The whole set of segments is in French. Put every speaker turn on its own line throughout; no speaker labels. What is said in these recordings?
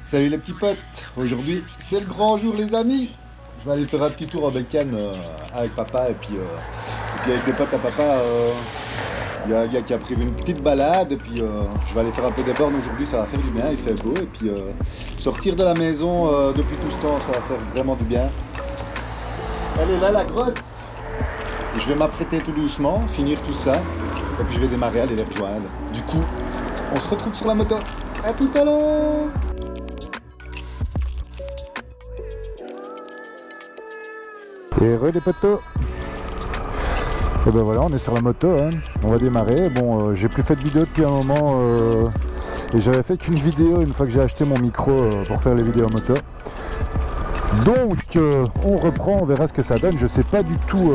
Salut les petits potes, aujourd'hui c'est le grand jour les amis. Je vais aller faire un petit tour en bécane avec papa et puis avec les potes à papa. Il y a un gars qui a prévu une petite balade et puis je vais aller faire un peu des bornes aujourd'hui, ça va faire du bien, il fait beau et puis sortir de la maison depuis tout ce temps ça va faire vraiment du bien. Elle est là la grosse. Et je vais m'apprêter tout doucement, finir tout ça et puis je vais démarrer, aller les rejoindre. Du coup, on se retrouve sur la moto. À tout à l'heure.
Et re les potos. Et ben voilà, on est sur la moto, hein. On va démarrer. Bon, j'ai plus fait de vidéo depuis un moment et j'avais fait qu'une vidéo une fois que j'ai acheté mon micro pour faire les vidéos moto. Donc on reprend, on verra ce que ça donne. Je sais pas du tout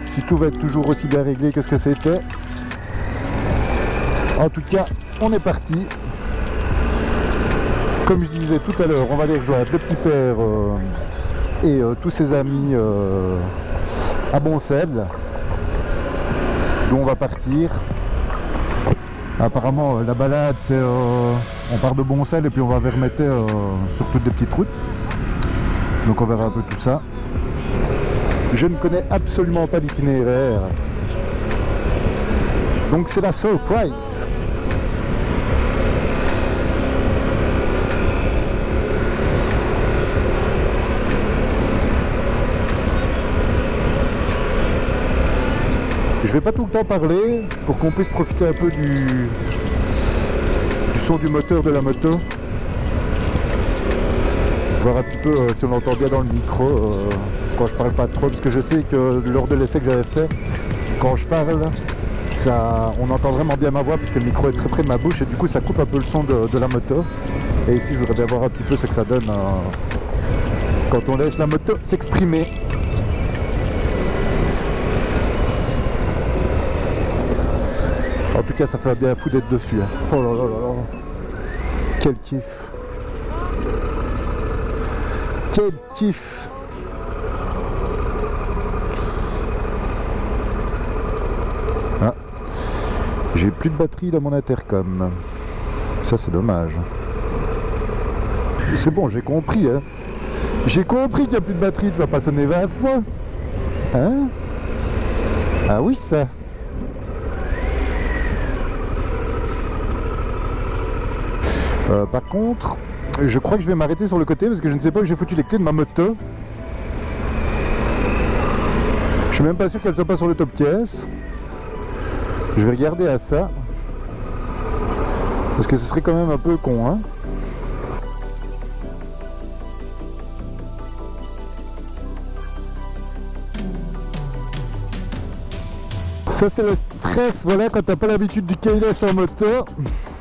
si tout va être toujours aussi bien réglé que ce que c'était. En tout cas, on est parti. Comme je disais tout à l'heure, on va aller rejoindre le petit père et tous ses amis à Boncel, d'où on va partir. Apparemment la balade c'est on part de Boncel et puis on va vers Mété sur toutes des petites routes, donc on verra un peu tout ça. Je ne connais absolument pas l'itinéraire, donc c'est la surprise. Je vais pas tout le temps parler pour qu'on puisse profiter un peu du son du moteur de la moto. Voir un petit peu si on entend bien dans le micro quand je parle pas trop, parce que je sais que lors de l'essai que j'avais fait, quand je parle, on entend vraiment bien ma voix puisque le micro est très près de ma bouche et du coup ça coupe un peu le son de la moto. Et ici je voudrais bien voir un petit peu ce que ça donne quand on laisse la moto s'exprimer. En tout cas, ça fait bien fou d'être dessus. Hein. Oh là là là là. Quel kiff. Quel kiff. Ah. J'ai plus de batterie dans mon intercom. Ça, c'est dommage. C'est bon, j'ai compris. Hein. J'ai compris qu'il n'y a plus de batterie. Tu vas pas sonner 20 fois. Hein? Ah oui, ça. Par contre, je crois que je vais m'arrêter sur le côté parce que je ne sais pas où j'ai foutu les clés de ma moto. Je suis même pas sûr qu'elles soient pas sur le top caisse. Je vais regarder à ça. Parce que ce serait quand même un peu con, hein. Ça c'est le stress, voilà, quand t'as pas l'habitude du keyless en moto.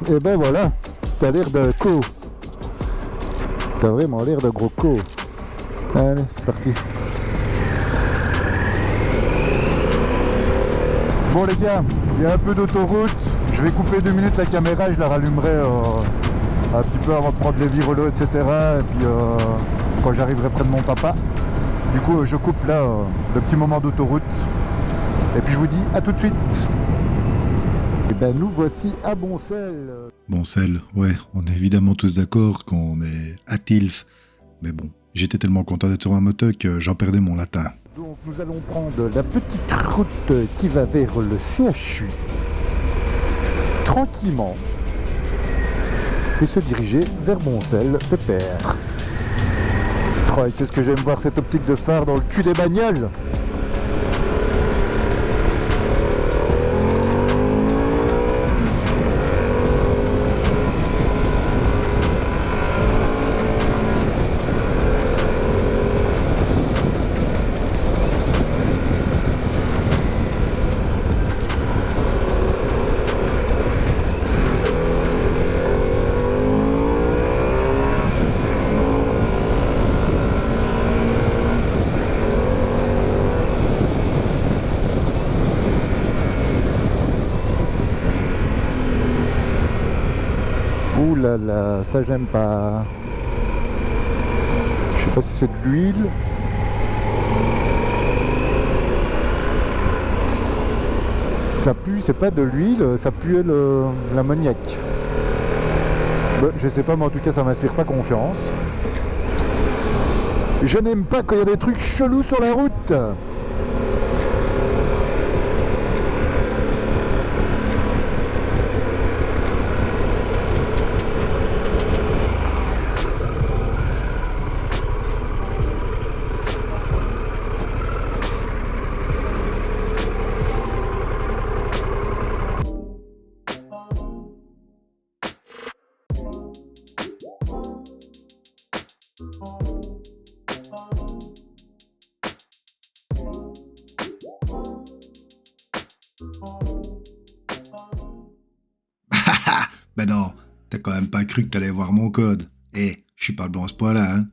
Et ben voilà. T'as l'air de co. T'as vraiment l'air de gros co. Allez, c'est parti. Bon les gars, il y a un peu d'autoroute. Je vais couper 2 minutes la caméra et je la rallumerai un petit peu avant de prendre les virelots, etc. Et puis quand j'arriverai près de mon papa. Du coup, je coupe là le petit moment d'autoroute. Et puis je vous dis à tout de suite. Et ben nous voici à Boncel.
Boncel, ouais, on est évidemment tous d'accord qu'on est à Tilf. Mais bon, j'étais tellement content d'être sur ma moto que j'en perdais mon latin.
Donc nous allons prendre la petite route qui va vers le CHU. Tranquillement. Et se diriger vers Boncel, pépère. Oh, qu'est-ce que j'aime voir cette optique de phare dans le cul des bagnoles. Ouh là là, ça j'aime pas. Je sais pas si c'est de l'huile. Ça pue, c'est pas de l'huile, ça pue l'ammoniac. Je sais pas, mais en tout cas ça m'inspire pas confiance. Je n'aime pas quand il y a des trucs chelous sur la route.
Ben non, t'as quand même pas cru que t'allais voir mon code. Eh, je suis pas bon à ce point-là, hein.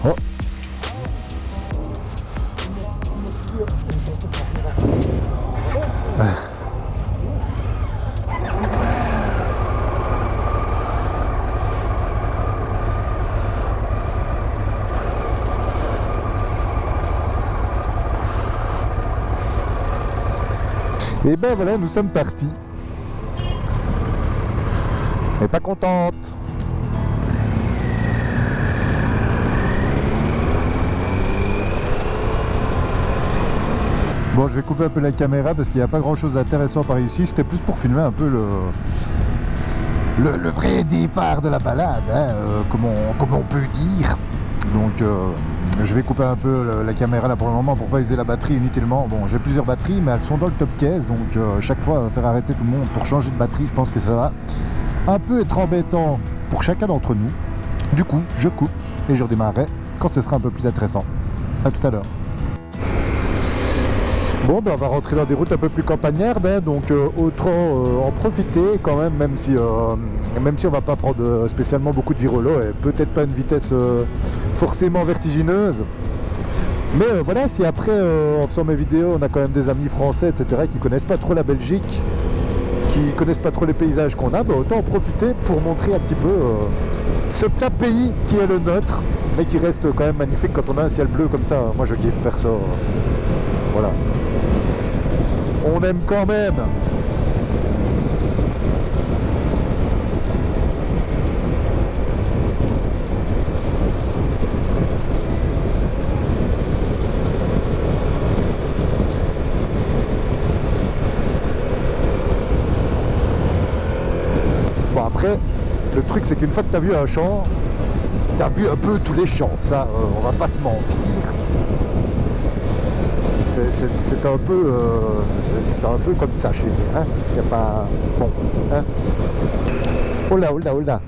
Oh. Et ben voilà, nous sommes partis. Elle est pas contente. Bon, je vais couper un peu la caméra parce qu'il n'y a pas grand chose d'intéressant par ici. C'était plus pour filmer un peu le vrai départ de la balade, hein, comme on peut dire. Donc je vais couper un peu la caméra là pour le moment pour pas user la batterie inutilement. Bon, j'ai plusieurs batteries mais elles sont dans le top case, donc chaque fois faire arrêter tout le monde pour changer de batterie, je pense que ça va un peu être embêtant pour chacun d'entre nous. Du coup, je coupe et je redémarrerai quand ce sera un peu plus intéressant. A tout à l'heure. Bon, ben on va rentrer dans des routes un peu plus campagnardes, hein, donc autant en profiter quand même, même si on va pas prendre spécialement beaucoup de virolo et peut-être pas une vitesse forcément vertigineuse. Mais voilà, si après en faisant mes vidéos on a quand même des amis français, etc., qui connaissent pas trop la Belgique, qui connaissent pas trop les paysages qu'on a, ben autant en profiter pour montrer un petit peu ce plat pays qui est le nôtre, mais qui reste quand même magnifique quand on a un ciel bleu comme ça. Moi je kiffe perso. Voilà. On aime quand même. Bon après, le truc c'est qu'une fois que tu as vu un champ, tu as vu un peu tous les champs. Ça, on va pas se mentir. C'est un peu comme ça chez nous, hein. Y a pas... Bon, hein. Oh là, oh là, oh là.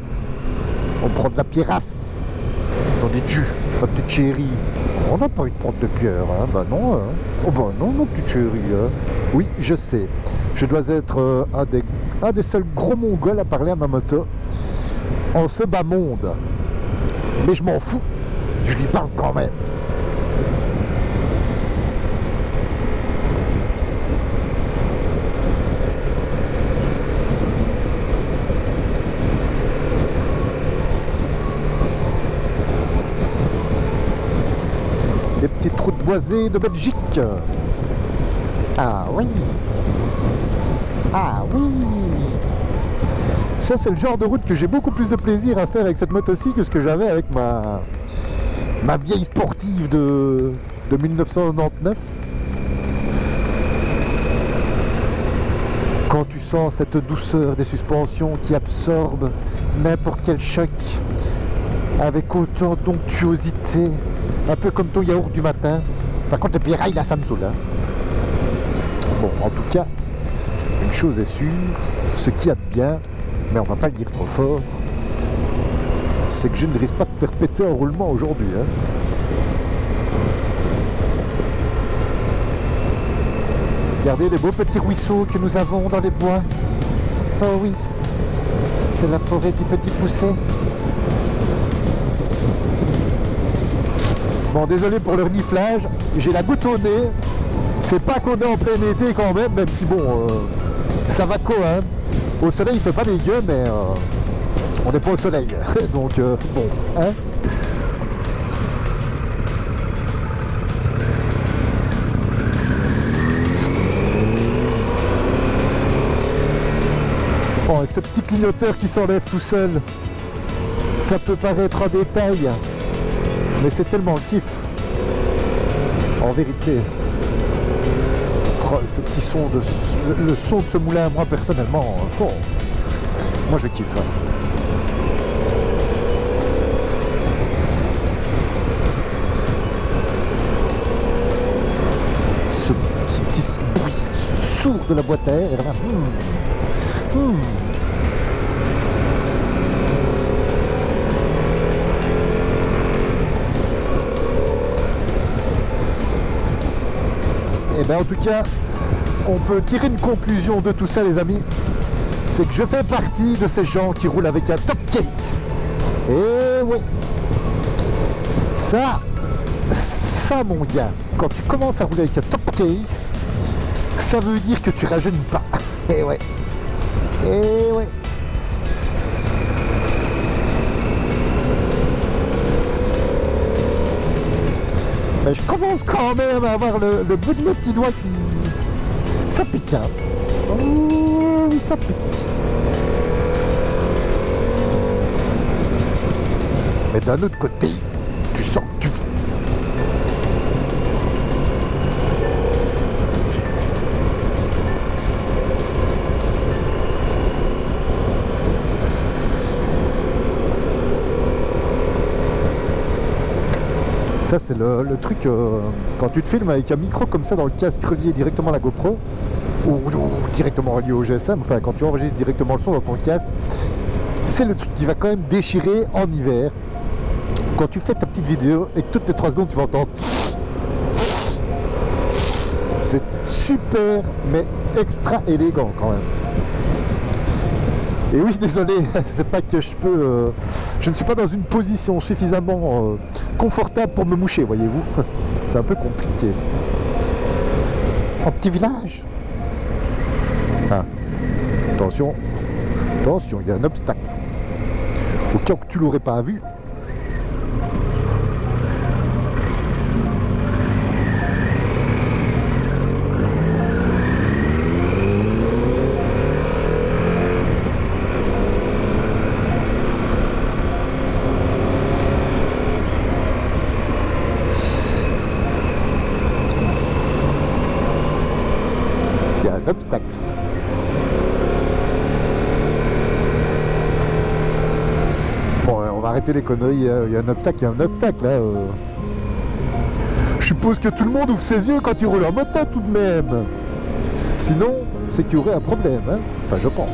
On prend de la pierrasse. On dit tu, ma petite chérie. On n'a pas envie de prendre de pierre, hein. Bah non, hein. Oh bah non, ma petite chérie, hein. Oui, je sais. Je dois être un des seuls gros mongols à parler à ma moto en ce bas monde. Mais je m'en fous. Je lui parle quand même. Les petites routes boisées de Belgique. Ah oui. Ah oui. Ça, c'est le genre de route que j'ai beaucoup plus de plaisir à faire avec cette moto-ci que ce que j'avais avec ma vieille sportive de 1999. Quand tu sens cette douceur des suspensions qui absorbe n'importe quel choc avec autant d'onctuosité, un peu comme ton yaourt du matin. Par contre, les pirailles, là, ça me saoule. Hein. Bon, en tout cas, une chose est sûre, ce qu'il y a de bien, mais on va pas le dire trop fort, c'est que je ne risque pas de faire péter un roulement aujourd'hui. Hein. Regardez les beaux petits ruisseaux que nous avons dans les bois. Oh oui, c'est la forêt du Petit Poucet. Bon, désolé pour le reniflage, j'ai la goutte au nez. C'est pas qu'on est en plein été quand même si bon, ça va quoi, hein. Au soleil, il fait pas dégueu, mais on n'est pas au soleil. Donc, bon, hein. Bon, et ce petit clignoteur qui s'enlève tout seul, ça peut paraître un détail, mais c'est tellement kiff. En vérité. Oh, ce petit son, le son de ce moulin, moi personnellement, oh, moi je kiffe. Ce petit bruit sourd de la boîte à air, et là, Et bien en tout cas, on peut tirer une conclusion de tout ça, les amis. C'est que je fais partie de ces gens qui roulent avec un top case. Et oui. Ça, mon gars, quand tu commences à rouler avec un top case, ça veut dire que tu rajeunis pas. Et ouais. Et ouais. Mais je commence quand même à avoir le bout de mes petits doigts qui... Ça pique, hein. Oh, oui, ça pique. Mais d'un autre côté, tu sens que tu vis. Ça c'est le truc, quand tu te filmes avec un micro comme ça dans le casque relié directement à la GoPro, ou directement relié au GSM, enfin quand tu enregistres directement le son dans ton casque, c'est le truc qui va quand même déchirer en hiver. Quand tu fais ta petite vidéo et que toutes les 3 secondes tu vas entendre, c'est super mais extra élégant quand même. Et oui, désolé, c'est pas que je peux... je ne suis pas dans une position suffisamment confortable pour me moucher, voyez-vous. C'est un peu compliqué. En petit village. Ah. Attention. Attention, il y a un obstacle. Au cas où tu l'aurais pas vu. Obstacle. Bon, on va arrêter les conneries. Il y a un obstacle, là. Je suppose que tout le monde ouvre ses yeux quand il roule en moto tout de même. Sinon, c'est qu'il y aurait un problème, hein. Enfin, je pense.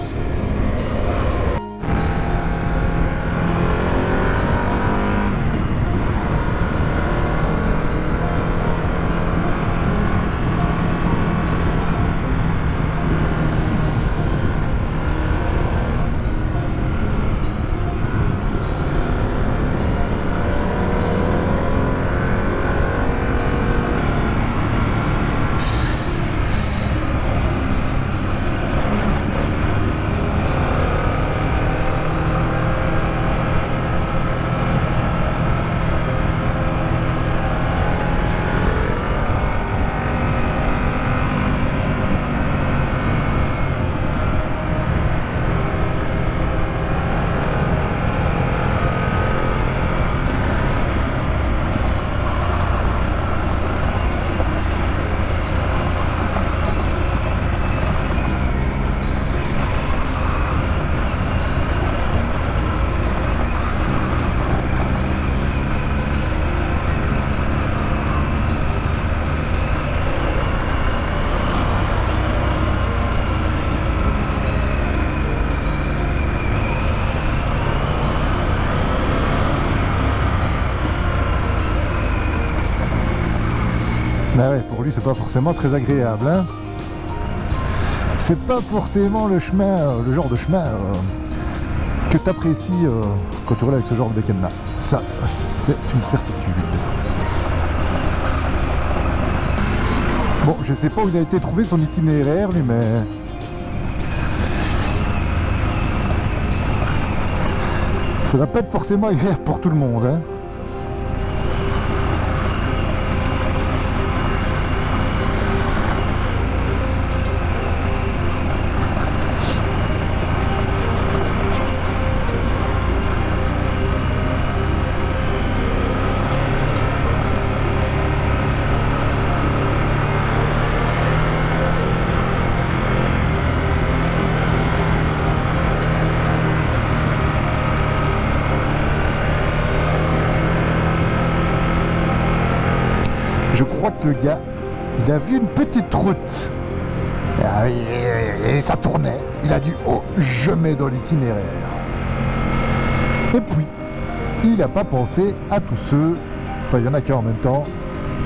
avis, c'est pas forcément très agréable. Hein. C'est pas forcément le chemin, le genre de chemin que tu apprécies quand tu roules avec ce genre de bécane-là. Ça, c'est une certitude. Bon, je sais pas où il a été trouvé son itinéraire, lui, mais... ça va pas être forcément agréable pour tout le monde, hein. Je crois que le gars, il a vu une petite route. Et ça tournait. Il a dit, oh, je mets dans l'itinéraire. Et puis, il n'a pas pensé à tous ceux, enfin il y en a qu'un en même temps,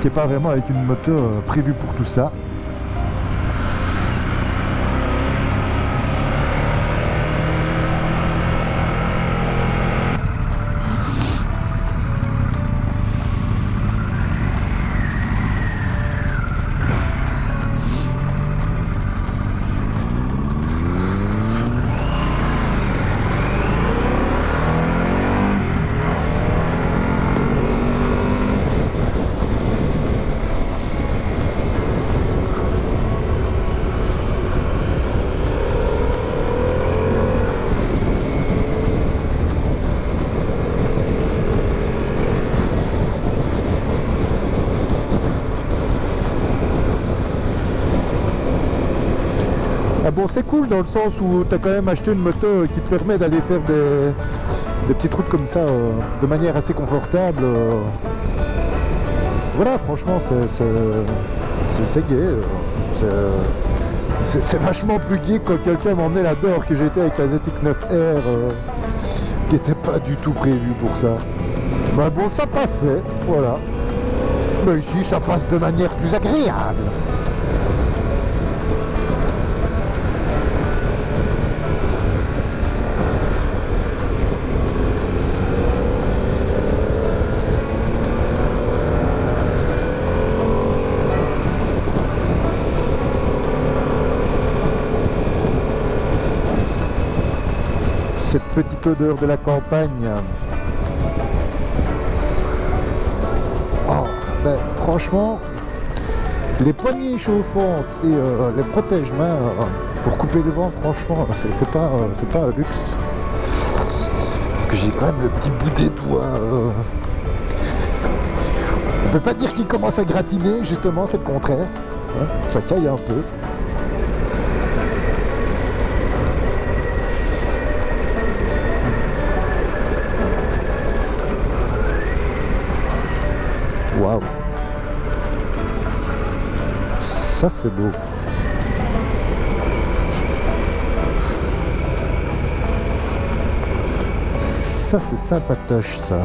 qui n'est pas vraiment avec une moto prévue pour tout ça. Ah bon, c'est cool dans le sens où tu as quand même acheté une moto qui te permet d'aller faire des petites routes comme ça de manière assez confortable. Voilà, franchement, c'est gay. C'est vachement plus gay quand quelqu'un m'emmenait là-dedans que j'étais avec la ZX9R qui n'était pas du tout prévu pour ça. Bah bon, ça passait, voilà. Mais ici, ça passe de manière plus agréable. Cette petite odeur de la campagne. Oh, ben, franchement, les poignées chauffantes et les protège-mains pour couper le vent, franchement, c'est pas un luxe. Parce que j'ai quand même le petit bout des doigts. On peut pas dire qu'il commence à gratiner, justement, c'est le contraire. Hein, ça caille un peu. Waouh, ça c'est beau. Ça c'est sympatoche ça.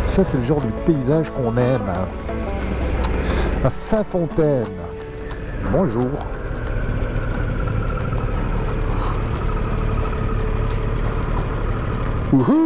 Ça c'est le genre de paysage qu'on aime. À Saint-Fontaine. Bonjour. Wouhou!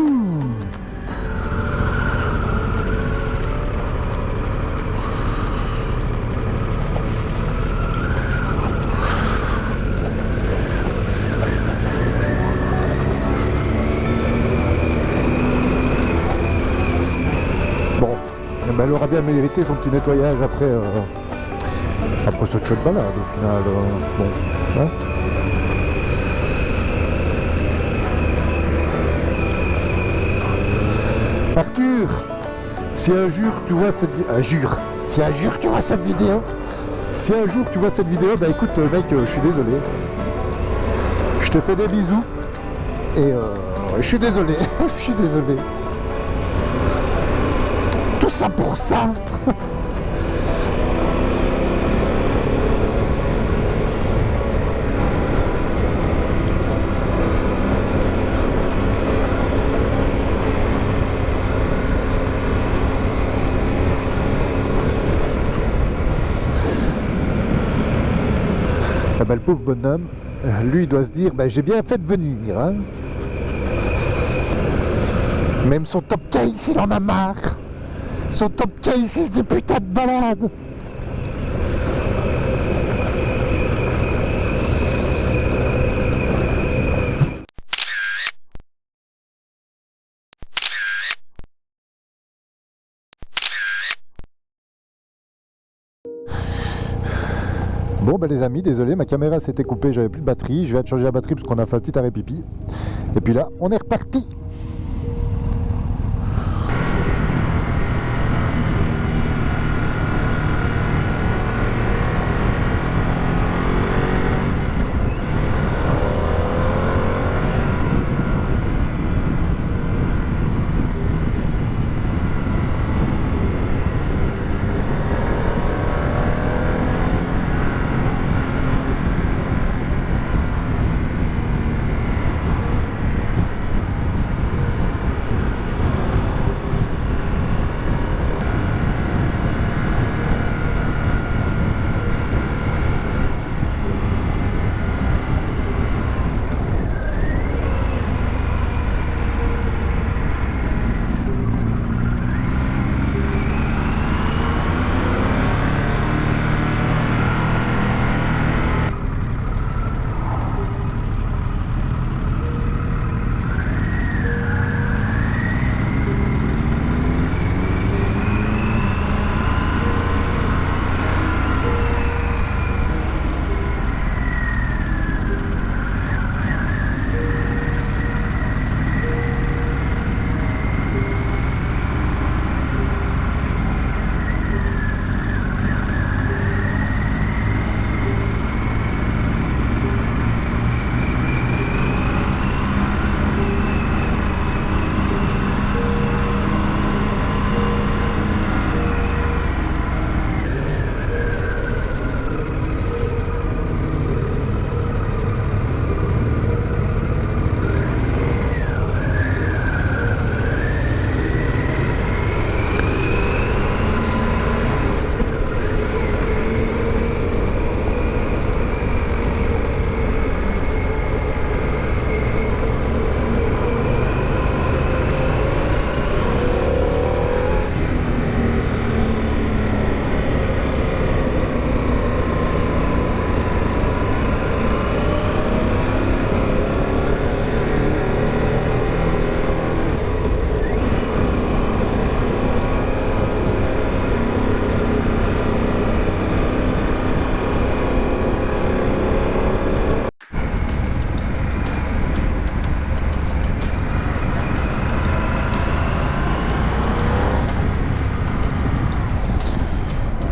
Ben, elle aura bien mérité son petit nettoyage après cette chouette balade au final. Bon, hein. Arthur, si un jour tu vois cette vidéo, si un jour tu vois cette vidéo, bah écoute mec, je suis désolé. Je te fais des bisous et je suis désolé, je suis désolé. Tout ça pour ça. le pauvre bonhomme, lui il doit se dire, j'ai bien fait de venir. Hein. Même son top case, il en a marre. Son top case, c'est des putains de balades. Bon les amis, désolé, ma caméra s'était coupée, j'avais plus de batterie, je viens de changer la batterie parce qu'on a fait un petit arrêt pipi. Et puis là, on est reparti.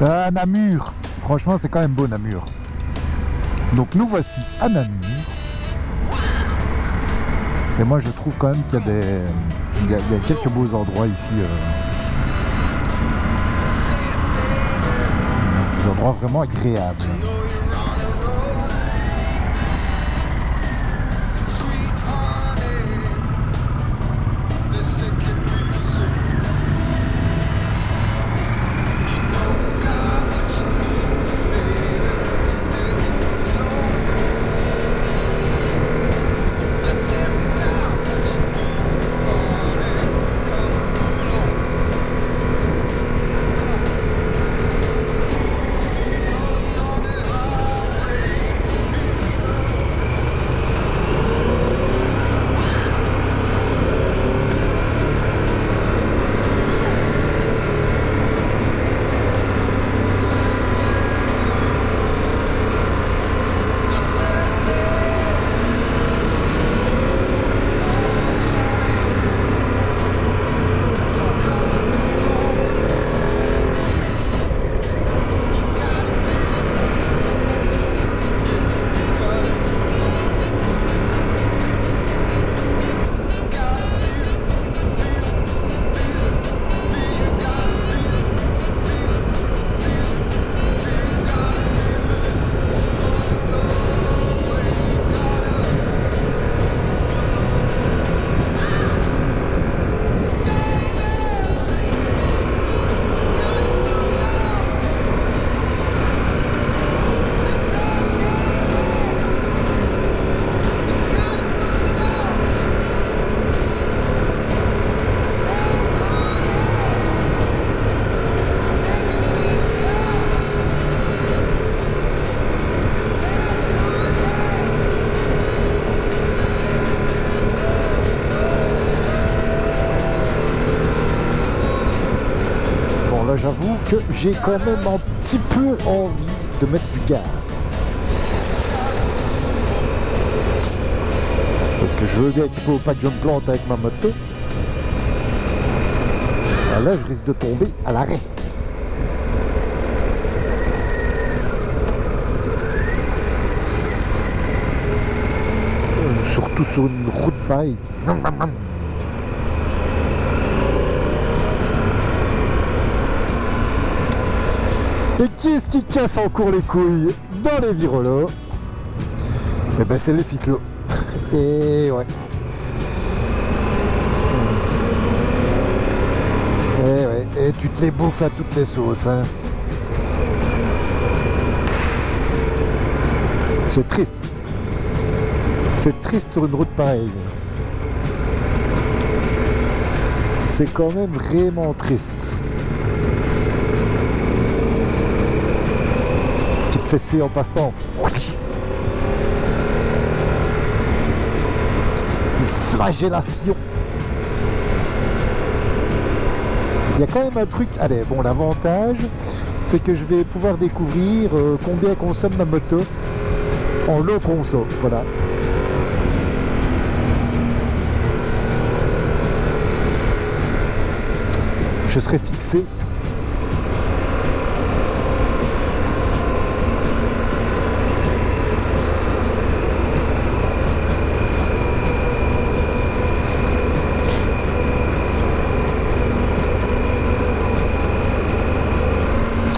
Ah, Namur. Franchement, c'est quand même beau, Namur. Donc, nous voici à Namur. Et moi, je trouve quand même qu'il y a il y a quelques beaux endroits ici. Des endroits vraiment agréables. bah, j'avoue que j'ai quand même un petit peu envie de mettre du gaz. Parce que je veux bien qu'il faut pas que je me plante avec ma moto. Ah, là, je risque de tomber à l'arrêt. Surtout sur une route pareille. Et qui est-ce qui casse encore les couilles dans les virolos? Eh ben c'est les cyclos. Et ouais. Et ouais. Et tu te les bouffes à toutes les sauces, hein. C'est triste. C'est triste sur une route pareille. C'est quand même vraiment triste. Petite fessée en passant. Une flagellation. Il y a quand même un truc. Allez, bon, l'avantage, c'est que je vais pouvoir découvrir combien consomme ma moto en low conso. Voilà. Je serai fixé.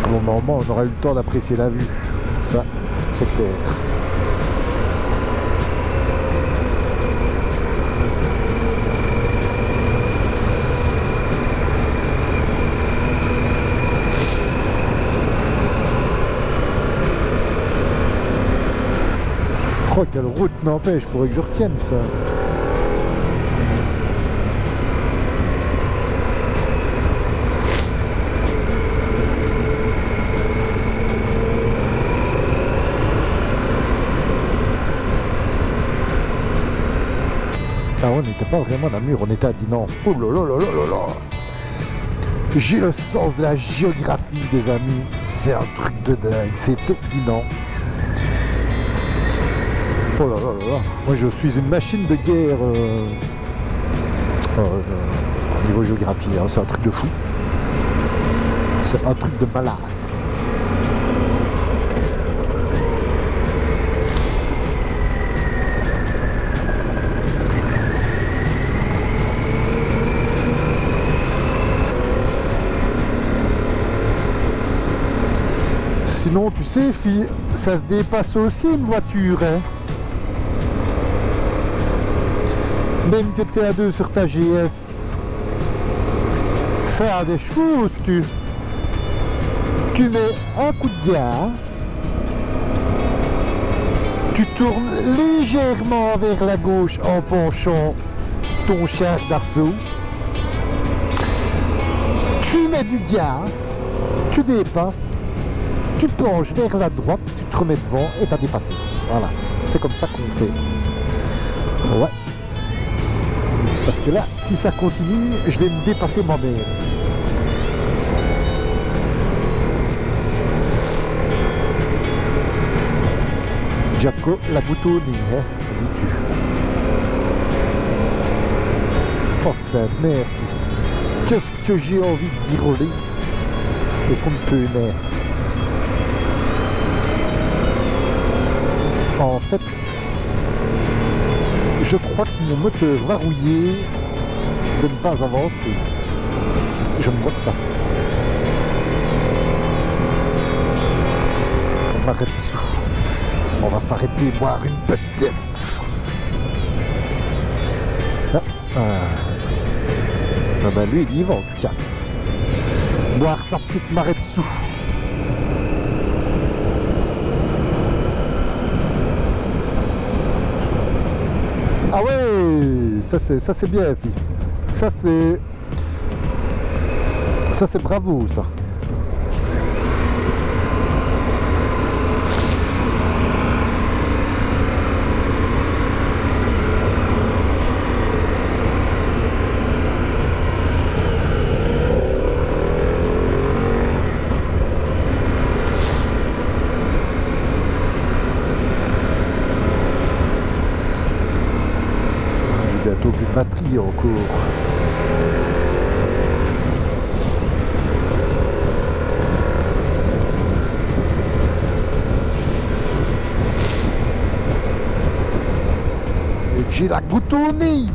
Bon, normalement, on aura eu le temps d'apprécier la vue. Ça, c'est clair. Oh, quelle route, n'empêche, faudrait que je retienne ça. Ah, on n'était pas vraiment à Namur, on était à Dinan. Oh là là là là là là. J'ai le sens de la géographie, des amis. C'est un truc de dingue, c'était Dinan. Oh là là là là. Moi je suis une machine de guerre au niveau géographie, hein. C'est un truc de fou. C'est un truc de malade. Sinon, tu sais, fille, ça se dépasse aussi une voiture, hein. Même que tu es à 2 sur ta GS, ça a des choses, tu mets un coup de gaz, tu tournes légèrement vers la gauche en penchant ton char d'assaut, tu mets du gaz, tu dépasses, tu penches vers la droite, tu te remets devant et t'as dépassé. Voilà, c'est comme ça qu'on fait. Ouais. Parce que là, si ça continue, je vais me dépasser moi-même. Jaco la boutonnée, hein, dis-tu. Oh, cette merde. Qu'est-ce que j'ai envie de viroler et qu'on ne peut merde. En fait, je crois que mon moteur va rouiller de ne pas avancer. Je ne vois que ça. On m'arrête sous. On va s'arrêter boire une petite. Ah ben lui il y va en tout cas. Boire sa petite marette sous. Ah ouais, ça c'est bien, fille. Ça c'est bravo, ça. bientôt plus de batterie encore. Et j'ai la goutte au nez.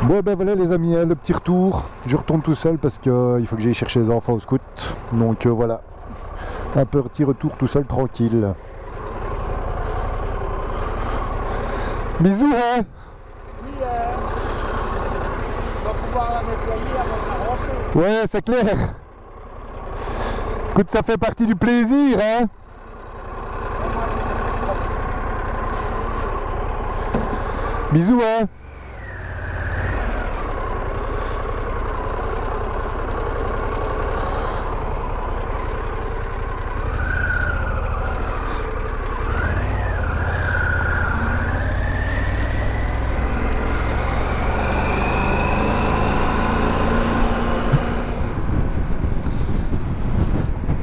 Bon ben voilà les amis, le petit retour. Je retourne tout seul parce que il faut que j'aille chercher les enfants au scout. Donc voilà, un petit retour tout seul tranquille. Bisous hein.
Oui, on va pouvoir la nettoyer avant de la ranger.
Ouais c'est clair. Écoute, ça fait partie du plaisir hein. Bisous hein.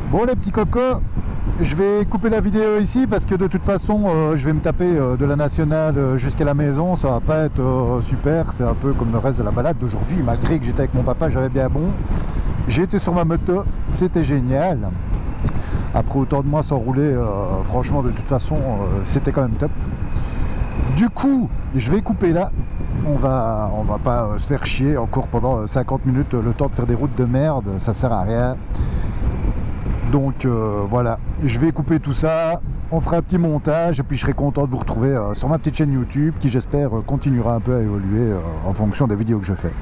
Bon les petits cocos, je vais couper la vidéo ici parce que de toute façon je vais me taper de la nationale jusqu'à la maison, ça va pas être super, c'est un peu comme le reste de la balade d'aujourd'hui, malgré que j'étais avec mon papa, j'avais bien bon. J'ai été sur ma moto, c'était génial. Après autant de mois sans rouler, franchement de toute façon c'était quand même top. Du coup, je vais couper là. On va pas se faire chier encore pendant 50 minutes le temps de faire des routes de merde, ça sert à rien. Donc voilà, je vais couper tout ça, on fera un petit montage et puis je serai content de vous retrouver sur ma petite chaîne YouTube qui j'espère continuera un peu à évoluer en fonction des vidéos que je fais.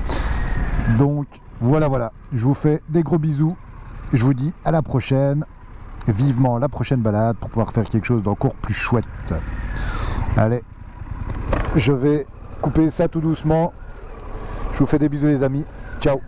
Donc voilà, je vous fais des gros bisous, je vous dis à la prochaine, vivement la prochaine balade pour pouvoir faire quelque chose d'encore plus chouette. Allez, je vais couper ça tout doucement, je vous fais des bisous les amis, ciao.